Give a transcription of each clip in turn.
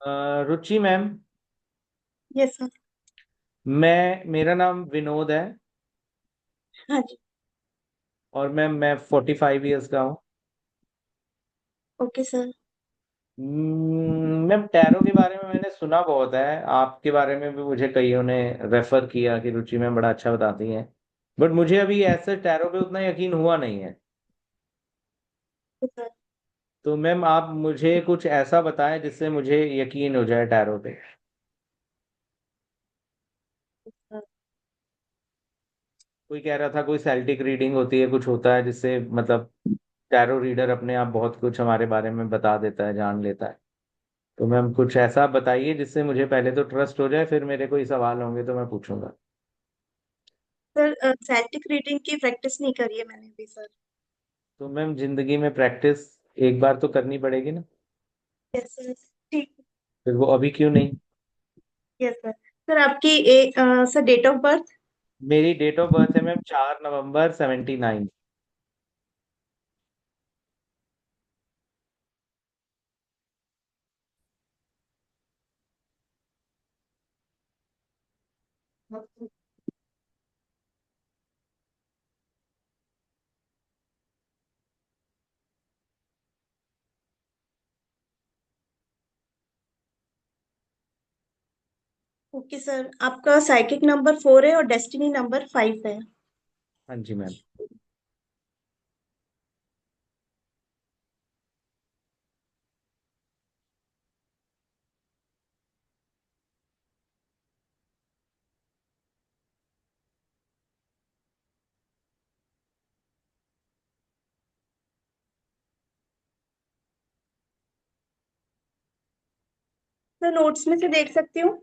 रुचि ma'am. Yes sir. मेरा नाम विनोद है। हाँ जी। और मैम मैं 45 ईयर्स का हूँ। Okay sir. मैम टैरो के बारे में मैंने सुना बहुत है। आपके बारे में भी मुझे कईयों ने रेफर किया कि रुचि मैम बड़ा अच्छा बताती हैं। बट मुझे अभी ऐसे टैरो पे उतना यकीन हुआ नहीं है। सर तो मैम आप मुझे कुछ ऐसा बताएं जिससे मुझे यकीन हो जाए टैरो पे। सर कोई कह रहा था कोई सेल्टिक रीडिंग होती है, कुछ होता है जिससे मतलब टैरो रीडर अपने आप बहुत कुछ हमारे बारे में बता देता है, जान लेता है। तो मैम कुछ ऐसा बताइए जिससे मुझे पहले तो ट्रस्ट हो जाए, फिर मेरे कोई सवाल होंगे तो मैं पूछूंगा। सर साइंटिफिक रीडिंग की प्रैक्टिस नहीं करी है मैंने अभी सर। तो मैम जिंदगी में प्रैक्टिस एक बार तो करनी पड़ेगी ना। Yes sir. ठीक। फिर वो अभी क्यों नहीं। Yes sir. सर आपकी सर डेट ऑफ बर्थ। मेरी डेट ऑफ बर्थ है मैम 4 नवंबर 79। ओके सर, आपका साइकिक नंबर 4 है और डेस्टिनी नंबर 5 है। हाँ जी मैम। सर नोट्स में से देख सकती हूँ।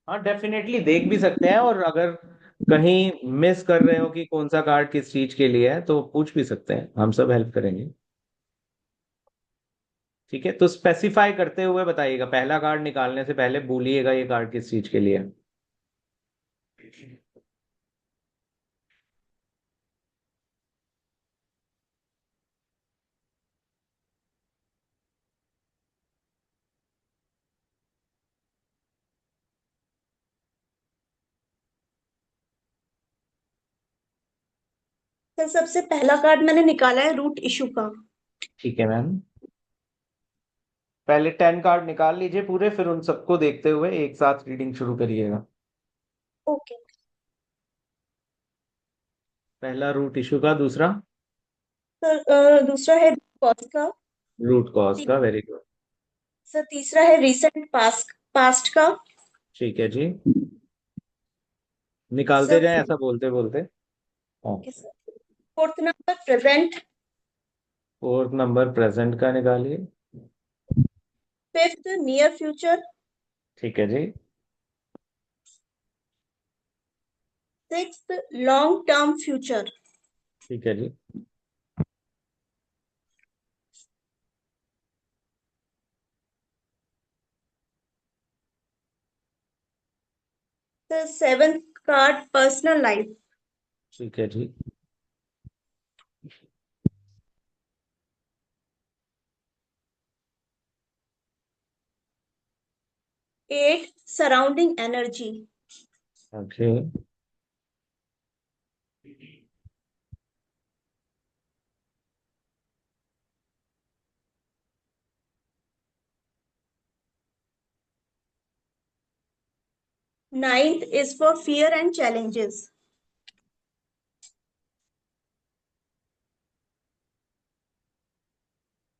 हाँ डेफिनेटली देख भी सकते हैं, और अगर कहीं मिस कर रहे हो कि कौन सा कार्ड किस चीज के लिए है तो पूछ भी सकते हैं, हम सब हेल्प करेंगे। ठीक है, तो स्पेसिफाई करते हुए बताइएगा, पहला कार्ड निकालने से पहले बोलिएगा ये कार्ड किस चीज के लिए है। सर सबसे पहला कार्ड मैंने निकाला है रूट इशू का। ठीक है मैम। पहले 10 कार्ड निकाल लीजिए पूरे, फिर उन सबको देखते हुए एक साथ रीडिंग शुरू करिएगा। ओके। पहला रूट इशू का, दूसरा सर दूसरा है कॉस्ट का। रूट कॉज ती- का, वेरी गुड। सर तीसरा है रिसेंट पास्ट पास्ट का। ठीक है जी, निकालते सर जाएं ऐसा बोलते बोलते। हाँ। Okay sir. Fourth number present. Fourth number present का निकालिए। Fifth near future. ठीक है जी। Sixth long term future. ठीक है जी। Sir seventh card personal life. ठीक है जी। Eight surrounding energy. Okay. Ninth is for fear and challenges.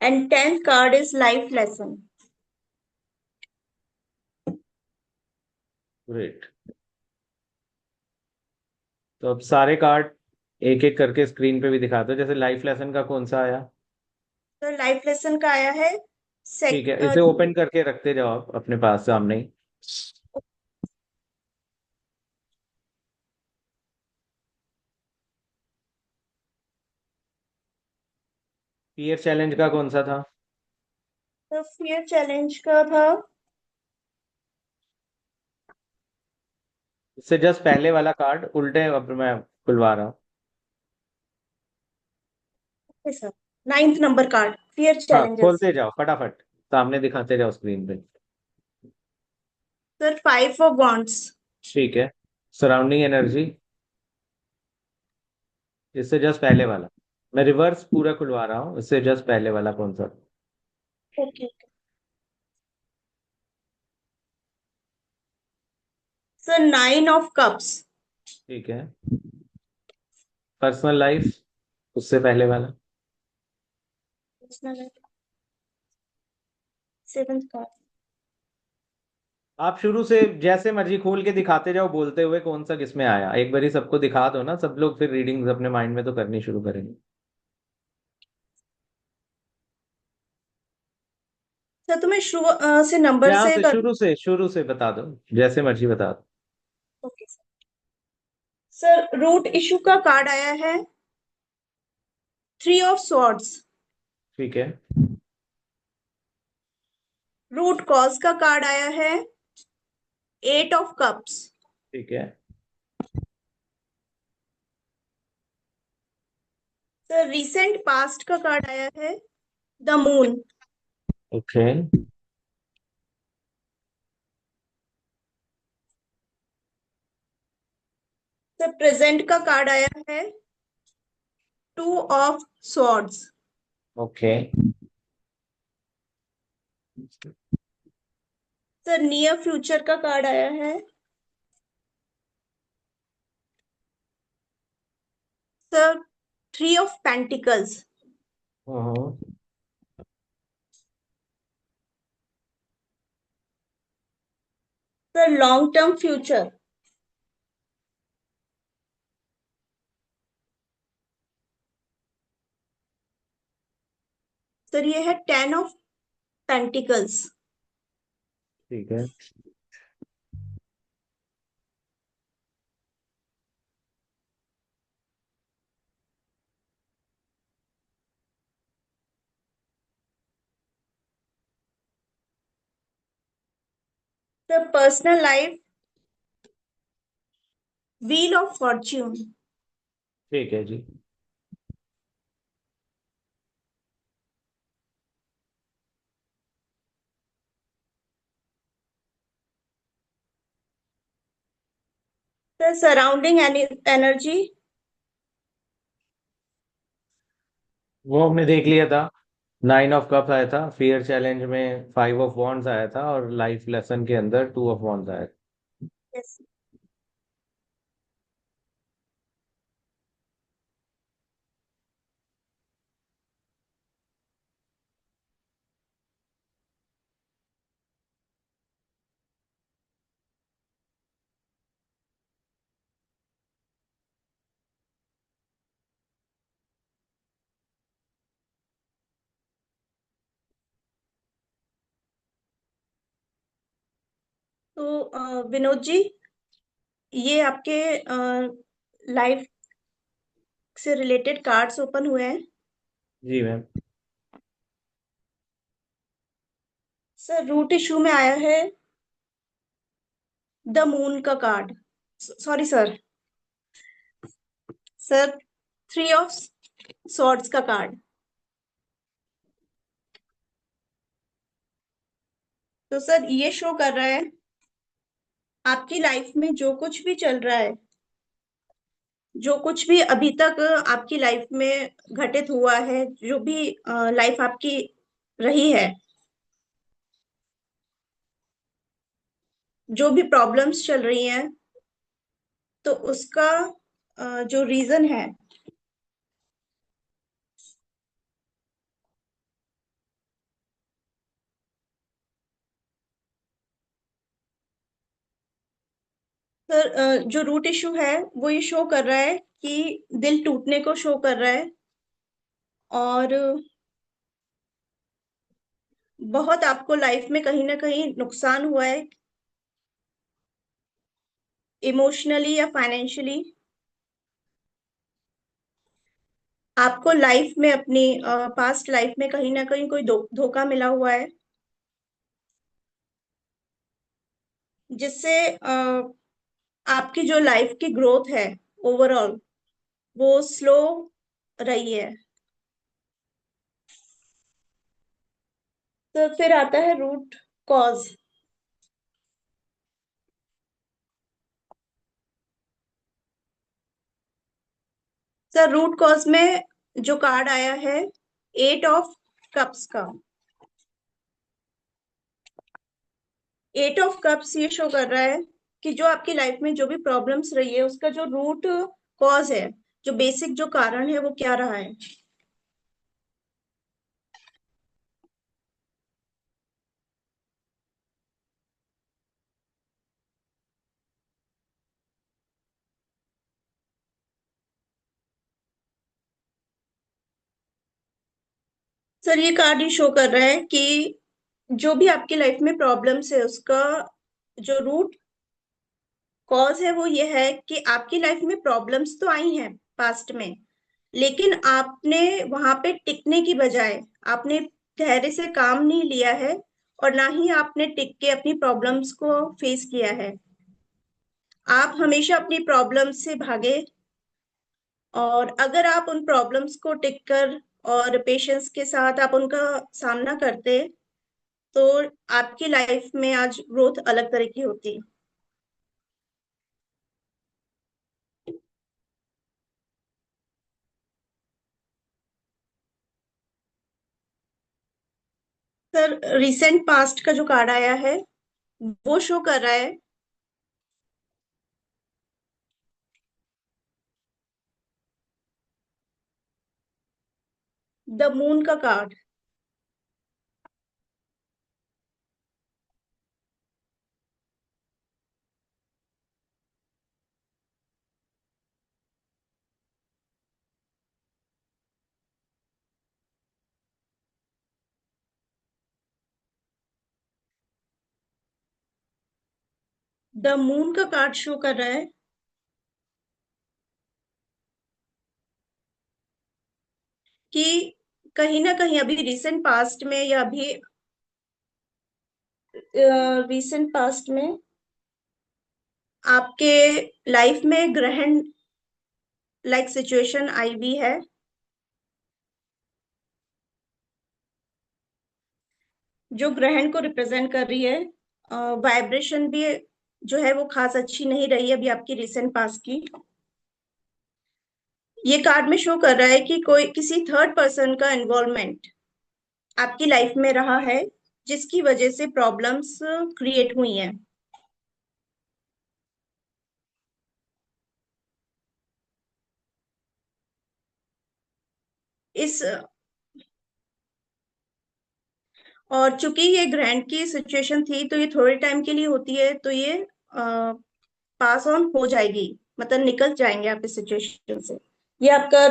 And tenth card is life lesson. Great. तो अब सारे कार्ड एक एक करके स्क्रीन पे भी दिखा दो, जैसे लाइफ लेसन का कौन सा आया। तो लाइफ लेसन का आया है ठीक सेक है, इसे ओपन करके रखते जाओ आप अपने पास सामने ही। फियर चैलेंज का कौन सा था। तो फियर चैलेंज का था। इससे जस्ट पहले वाला कार्ड उल्टे अब मैं खुलवा रहा हूँ। Sir ninth number card fear हाँ चैलेंजेस। खोलते जाओ फटाफट, सामने दिखाते जाओ स्क्रीन पे। Sir 5 of wants. ठीक है। सराउंडिंग एनर्जी, इससे जस्ट पहले वाला। मैं रिवर्स पूरा खुलवा रहा हूँ, इससे जस्ट पहले वाला कौन सा? ओके। Sir 9 of cups. ठीक है। पर्सनल लाइफ, उससे पहले वाला। 7th card. आप शुरू से जैसे मर्जी खोल के दिखाते जाओ, बोलते हुए कौन सा किसमें आया, एक बारी सबको दिखा दो ना, सब लोग फिर रीडिंग्स अपने माइंड में तो करनी शुरू करेंगे। सर तुम्हें शुरू से नंबर यहाँ से से कर। शुरू से बता दो, जैसे मर्जी बता दो। Okay sir. Sir root issue का कार्ड आया है 3 ऑफ स्वॉर्ड्स। ठीक है। रूट कॉज का कार्ड आया है 8 ऑफ कप्स। ठीक है। सर रिसेंट पास्ट का कार्ड आया है the moon. Okay. Sir present का कार्ड आया है 2 of swords. Okay. Sir near future का कार्ड आया है सर 3 ऑफ पेंटिकल्स। हाँ। Sir long term future. Sir ये है 10 ऑफ पेंटिकल्स। ठीक है। Sir personal life wheel of Fortune. ठीक है जी। Sir surrounding energy. वो हमने देख लिया था। 9 ऑफ कप आया था, फियर चैलेंज में 5 ऑफ वॉन्ड्स आया था, और लाइफ लेसन के अंदर 2 ऑफ वॉन्ड्स आया था। यस। तो विनोद जी, ये आपके लाइफ से रिलेटेड कार्ड्स ओपन हुए हैं। जी मैम। सर रूट इशू में आया है द मून का card. Sorry sir. Sir 3 of swords का कार्ड। तो सर ये शो कर रहा है आपकी लाइफ में जो कुछ भी चल रहा है, जो कुछ भी अभी तक आपकी लाइफ में घटित हुआ है, जो भी लाइफ आपकी रही है, जो भी प्रॉब्लम्स चल रही हैं, तो उसका जो रीजन है, सर जो रूट इशू है वो ये शो कर रहा है कि दिल टूटने को शो कर रहा है, और बहुत आपको लाइफ में कहीं ना कहीं नुकसान हुआ है, इमोशनली या फाइनेंशियली। आपको लाइफ में अपनी पास्ट लाइफ में कहीं ना कहीं कोई धोखा मिला हुआ है, जिससे आपकी जो लाइफ की ग्रोथ है ओवरऑल वो स्लो रही है। तो फिर आता है root cause. Sir root cause में जो कार्ड आया है, 8 ऑफ कप्स का। 8 ऑफ कप्स ये शो कर रहा है कि जो आपकी लाइफ में जो भी प्रॉब्लम्स रही है उसका जो रूट कॉज है, जो बेसिक जो कारण है वो क्या रहा है। सर ये कार्ड ये शो कर रहा है कि जो भी आपकी लाइफ में प्रॉब्लम्स है उसका जो रूट कॉज है वो ये है कि आपकी लाइफ में प्रॉब्लम्स तो आई हैं पास्ट में, लेकिन आपने वहां पे टिकने की बजाय आपने धैर्य से काम नहीं लिया है, और ना ही आपने टिक के अपनी प्रॉब्लम्स को फेस किया है। आप हमेशा अपनी प्रॉब्लम्स से भागे, और अगर आप उन प्रॉब्लम्स को टिक कर और पेशेंस के साथ आप उनका सामना करते, तो आपकी लाइफ में आज ग्रोथ अलग तरह की होती। सर रिसेंट पास्ट का जो कार्ड आया है वो शो कर रहा है द मून का कार्ड। द मून का कार्ड शो कर रहा है कि कहीं ना कहीं अभी रिसेंट पास्ट में या अभी रिसेंट पास्ट में आपके लाइफ में ग्रहण लाइक सिचुएशन आई भी है। जो ग्रहण को रिप्रेजेंट कर रही है, वाइब्रेशन भी जो है वो खास अच्छी नहीं रही है अभी आपकी रिसेंट पास्ट की। ये कार्ड में शो कर रहा है कि कोई किसी थर्ड पर्सन का इन्वॉल्वमेंट आपकी लाइफ में रहा है, जिसकी वजह से प्रॉब्लम्स क्रिएट हुई हैं। इस और चूंकि ये ग्रैंड की सिचुएशन थी तो ये थोड़े टाइम के लिए होती है, तो ये पास ऑन हो जाएगी, मतलब निकल जाएंगे आप इस सिचुएशन से। ये आपका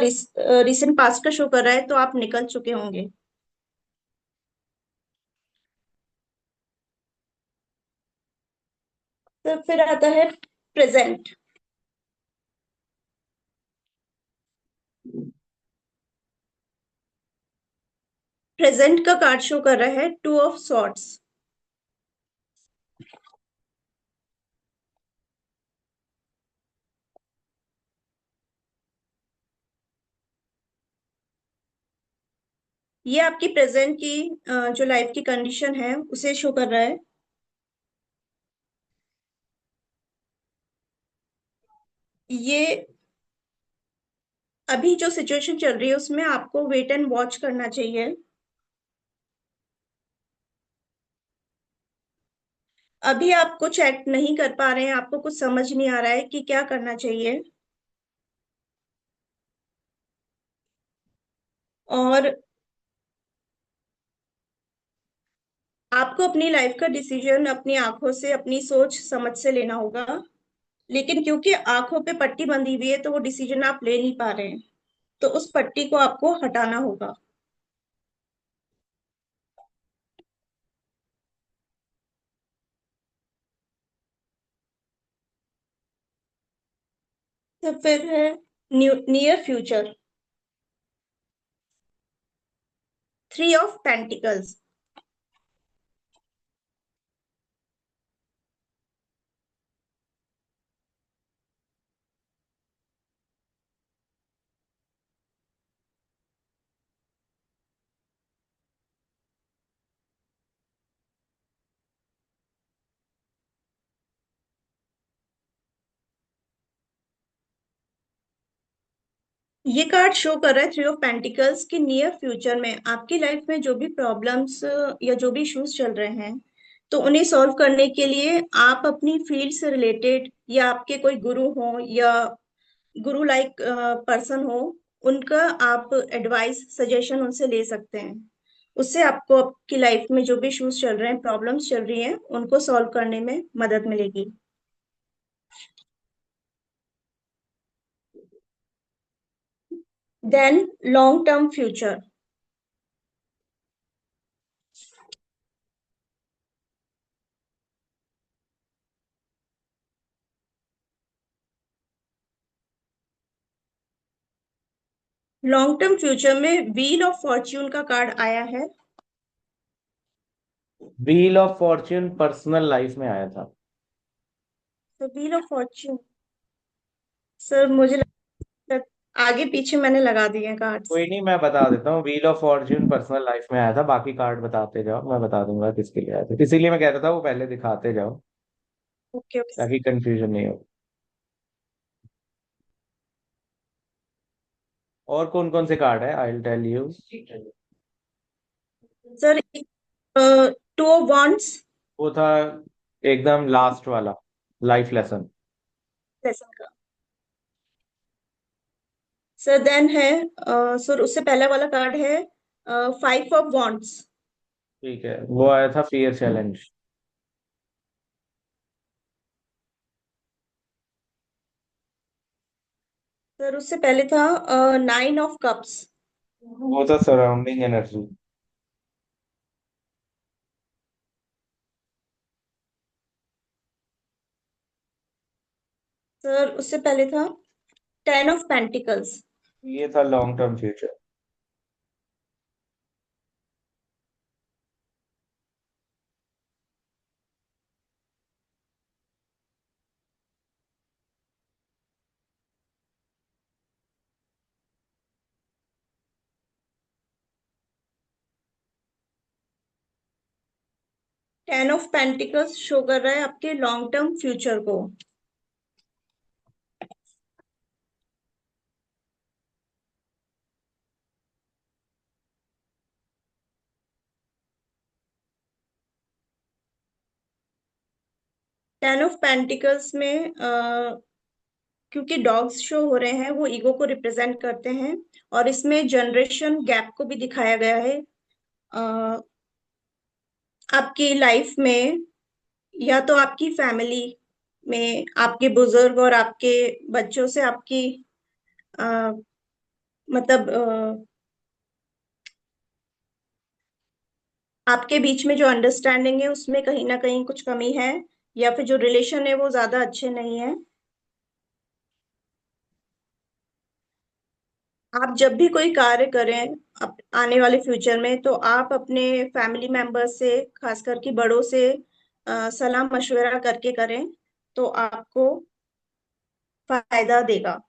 रिसेंट पास्ट का शो कर रहा है, तो आप निकल चुके होंगे। तो फिर आता है प्रेजेंट। प्रेजेंट का कार्ड शो कर रहा है 2 ऑफ सॉर्ड्स। ये आपकी प्रेजेंट की जो लाइफ की कंडीशन है उसे शो कर रहा है। ये अभी जो सिचुएशन चल रही है उसमें आपको वेट एंड वॉच करना चाहिए। अभी आप कुछ एक्ट नहीं कर पा रहे हैं, आपको कुछ समझ नहीं आ रहा है कि क्या करना चाहिए, और आपको अपनी लाइफ का डिसीजन अपनी आंखों से अपनी सोच समझ से लेना होगा। लेकिन क्योंकि आंखों पे पट्टी बंधी हुई है तो वो डिसीजन आप ले नहीं पा रहे हैं, तो उस पट्टी को आपको हटाना होगा। तो फिर है नियर फ्यूचर, 3 ऑफ पेंटिकल्स। ये कार्ड शो कर रहा है थ्री ऑफ पेंटिकल्स कि नियर फ्यूचर में आपकी लाइफ में जो भी प्रॉब्लम्स या जो भी इश्यूज चल रहे हैं, तो उन्हें सॉल्व करने के लिए आप अपनी फील्ड से रिलेटेड या आपके कोई गुरु हो या गुरु लाइक पर्सन हो, उनका आप एडवाइस सजेशन उनसे ले सकते हैं। उससे आपको आपकी लाइफ में जो भी इश्यूज चल रहे हैं, प्रॉब्लम्स चल रही हैं, उनको सॉल्व करने में मदद मिलेगी। Then long term future. Long term future में व्हील ऑफ फॉर्च्यून का कार्ड आया है। Wheel of fortune personal life में आया था। तो व्हील ऑफ फॉर्च्यून, सर मुझे लगता है आगे पीछे मैंने लगा दिए हैं कार्ड्स। कोई नहीं, मैं बता देता हूँ। Wheel of fortune personal life में आया था, बाकी कार्ड बताते जाओ, मैं बता दूंगा किसके लिए आया था। इसीलिए मैं कहता था वो पहले दिखाते जाओ, ओके ओके। ताकि कंफ्यूजन नहीं हो। और कौन कौन से कार्ड है, I will tell you. Sir two of wands। वो था एकदम लास्ट वाला, लाइफ लेसन। लेसन का। सर देन है सर उससे पहले वाला कार्ड है फाइव ऑफ wands। ठीक है, वो आया था फियर चैलेंज। सर उससे पहले था नाइन ऑफ कप्स। वो था सराउंडिंग एनर्जी। सर उससे पहले था टेन ऑफ पेंटिकल्स। ये था long term future. Ten of pentacles show कर रहा है आपके लॉन्ग टर्म फ्यूचर को। टेन ऑफ पेंटिकल्स में क्योंकि डॉग्स शो हो रहे हैं, वो ईगो को रिप्रेजेंट करते हैं। और इसमें जनरेशन गैप को भी दिखाया गया है। अ, आपकी लाइफ में या तो आपकी फैमिली में आपके बुजुर्ग और आपके बच्चों से आपकी अ, मतलब आपके बीच में जो अंडरस्टैंडिंग है उसमें कहीं ना कहीं कुछ कमी है, या फिर जो रिलेशन है वो ज्यादा अच्छे नहीं है। आप जब भी कोई कार्य करें आने वाले फ्यूचर में, तो आप अपने फैमिली मेंबर्स से, खास करके बड़ों से सलाह मशवरा करके करें, तो आपको फायदा देगा।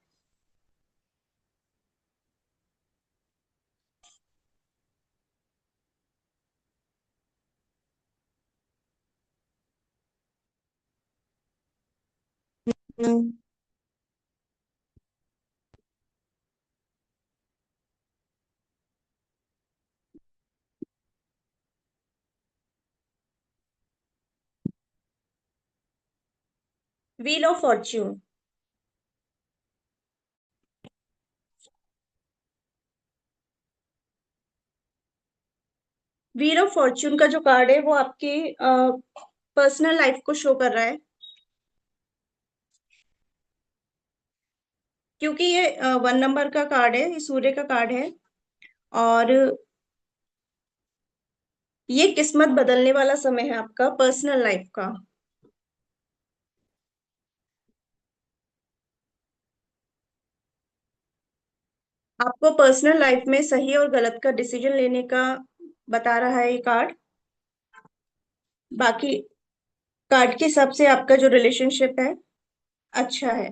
Wheel of Fortune. Wheel of fortune का जो कार्ड है वो आपकी पर्सनल लाइफ को शो कर रहा है, क्योंकि ये 1 नंबर का कार्ड है, ये सूर्य का कार्ड है। और ये किस्मत बदलने वाला समय है आपका पर्सनल लाइफ का। आपको पर्सनल लाइफ में सही और गलत का डिसीजन लेने का बता रहा है ये कार्ड। बाकी कार्ड के हिसाब से आपका जो रिलेशनशिप है अच्छा है।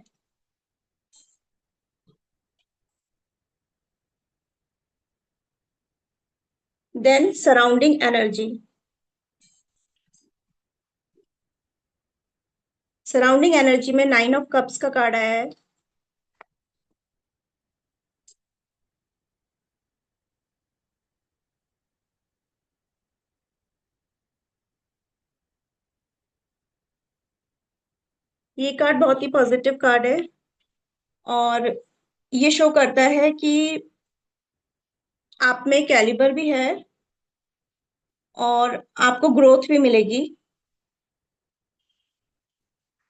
Then surrounding energy. Surrounding energy में नाइन ऑफ कप्स का कार्ड आया है। ये कार्ड बहुत ही पॉजिटिव कार्ड है, और ये शो करता है कि आप में कैलिबर भी है और आपको ग्रोथ भी मिलेगी।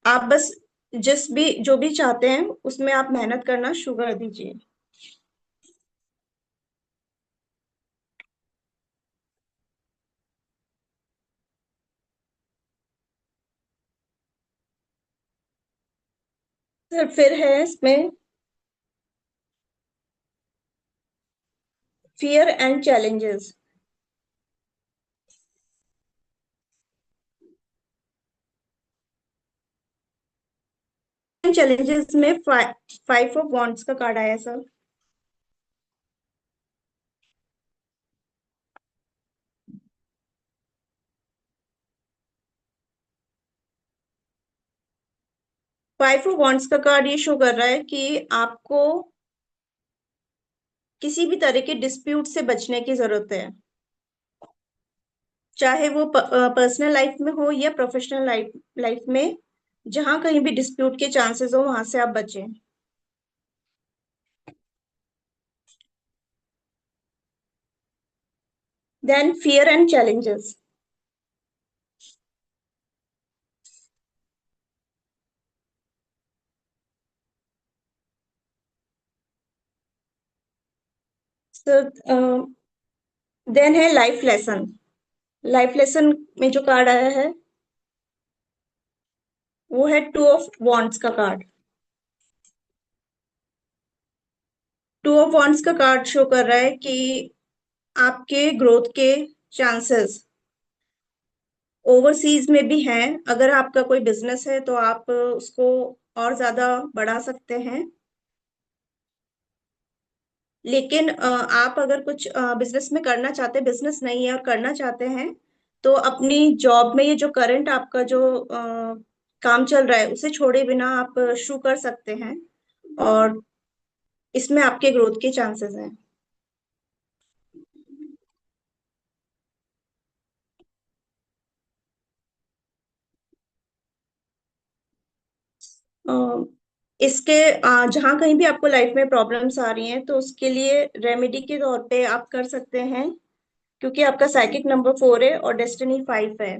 आप बस जो भी चाहते हैं उसमें आप मेहनत करना शुरू कर दीजिए। फिर है इसमें फियर एंड चैलेंजेस। चैलेंजेस में फाइव ऑफ वॉन्ड्स का कार्ड आया सर। फाइव ऑफ वॉन्ड्स का कार्ड ये शो कर रहा है कि आपको किसी भी तरह के डिस्प्यूट से बचने की जरूरत है, चाहे वो पर्सनल लाइफ में हो या प्रोफेशनल लाइफ लाइफ में। जहां कहीं भी डिस्प्यूट के चांसेस हो वहां से आप बचें। Then fear and challenges. So then है लाइफ लेसन। लाइफ लेसन में जो कार्ड आया है वो है टू ऑफ वॉन्ड्स का कार्ड। टू ऑफ वॉन्ड्स का कार्ड शो कर रहा है कि आपके ग्रोथ के चांसेस ओवरसीज में भी हैं। अगर आपका कोई बिजनेस है तो आप उसको और ज्यादा बढ़ा सकते हैं। लेकिन आप अगर कुछ बिजनेस में करना चाहते हैं, बिजनेस नहीं है और करना चाहते हैं, तो अपनी जॉब में ये जो करंट आपका जो काम चल रहा है उसे छोड़े बिना आप शुरू कर सकते हैं, और इसमें आपके ग्रोथ के चांसेस हैं। अ, इसके जहाँ कहीं भी आपको लाइफ में प्रॉब्लम्स आ रही हैं तो उसके लिए रेमेडी के तौर पे आप कर सकते हैं, क्योंकि आपका साइकिक नंबर 4 है और डेस्टिनी 5 है।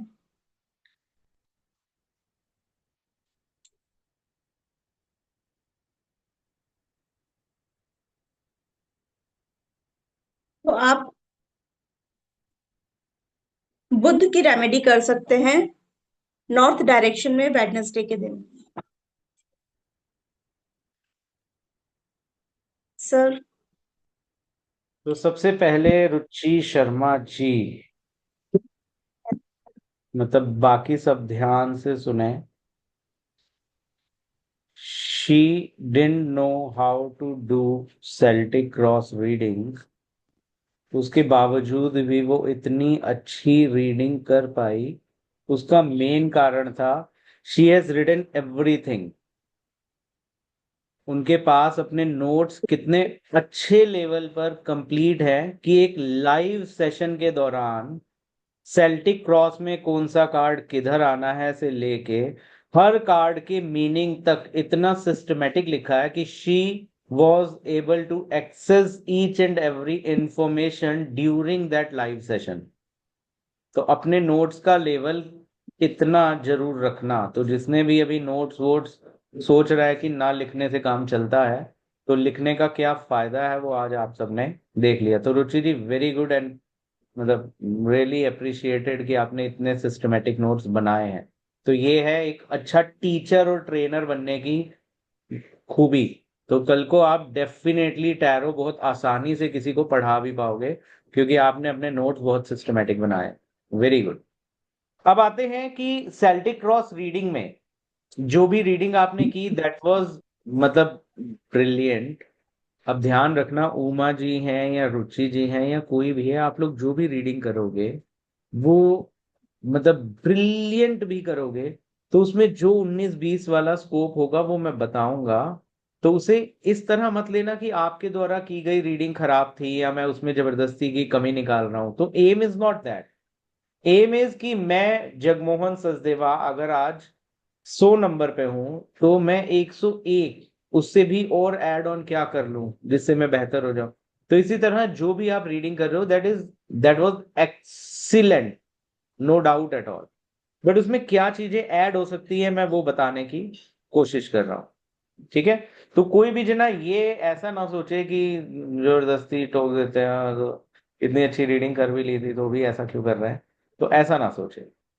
तो आप बुध की रेमेडी कर सकते हैं नॉर्थ डायरेक्शन में वेडनेसडे के दिन। सर। तो सबसे पहले रुचि शर्मा जी, मतलब बाकी सब ध्यान से सुने। She didn't know how to do Celtic cross reading, उसके बावजूद भी वो इतनी अच्छी रीडिंग कर पाई। उसका मेन कारण था शी हैज रिटन एवरीथिंग। उनके पास अपने नोट्स कितने अच्छे लेवल पर कंप्लीट है कि एक लाइव सेशन के दौरान सेल्टिक क्रॉस में कौन सा कार्ड किधर आना है से लेके हर कार्ड के मीनिंग तक इतना सिस्टमेटिक लिखा है कि she was able to access each and every information during that live session. तो अपने नोट्स का लेवल इतना जरूर रखना। तो जिसने भी अभी नोट्स वोट्स सोच रहा है कि ना लिखने से काम चलता है, तो लिखने का क्या फायदा है वो आज आप सबने देख लिया। तो रुचि जी, वेरी गुड, एंड मतलब रियली अप्रिशिएटेड कि आपने इतने सिस्टमेटिक नोट्स बनाए हैं। तो ये है एक अच्छा टीचर और ट्रेनर बनने की खूबी। तो कल को आप डेफिनेटली टैरो बहुत आसानी से किसी को पढ़ा भी पाओगे, क्योंकि आपने अपने नोट्स बहुत सिस्टमेटिक बनाए। Very good. अब आते हैं कि सेल्टिक क्रॉस रीडिंग में जो भी रीडिंग आपने की दैट वाज मतलब ब्रिलियंट। अब ध्यान रखना, उमा जी हैं या रुचि जी हैं या कोई भी है, आप लोग जो भी रीडिंग करोगे वो मतलब ब्रिलियंट भी करोगे, तो उसमें जो 19-20 वाला स्कोप होगा वो मैं बताऊंगा। तो उसे इस तरह मत लेना कि आपके द्वारा की गई रीडिंग खराब थी या मैं उसमें जबरदस्ती की कमी निकाल रहा हूं। तो aim is not that. Aim is कि मैं जगमोहन सचदेवा अगर आज 100 नंबर पे हूं तो मैं 101 उससे भी और ऐड ऑन क्या कर लूं जिससे मैं बेहतर हो जाऊं। तो इसी तरह जो भी आप रीडिंग कर रहे हो that was excellent, no doubt at all. But उसमें क्या चीजें ऐड हो सकती है मैं वो बताने की कोशिश कर रहा हूँ। ठीक है। तो कोई भी जना ये ऐसा ना सोचे कि जबरदस्ती टोक देते हैं तो इतनी अच्छी रीडिंग कर भी ली थी तो भी ऐसा क्यों कर रहा है, तो ऐसा ना सोचे।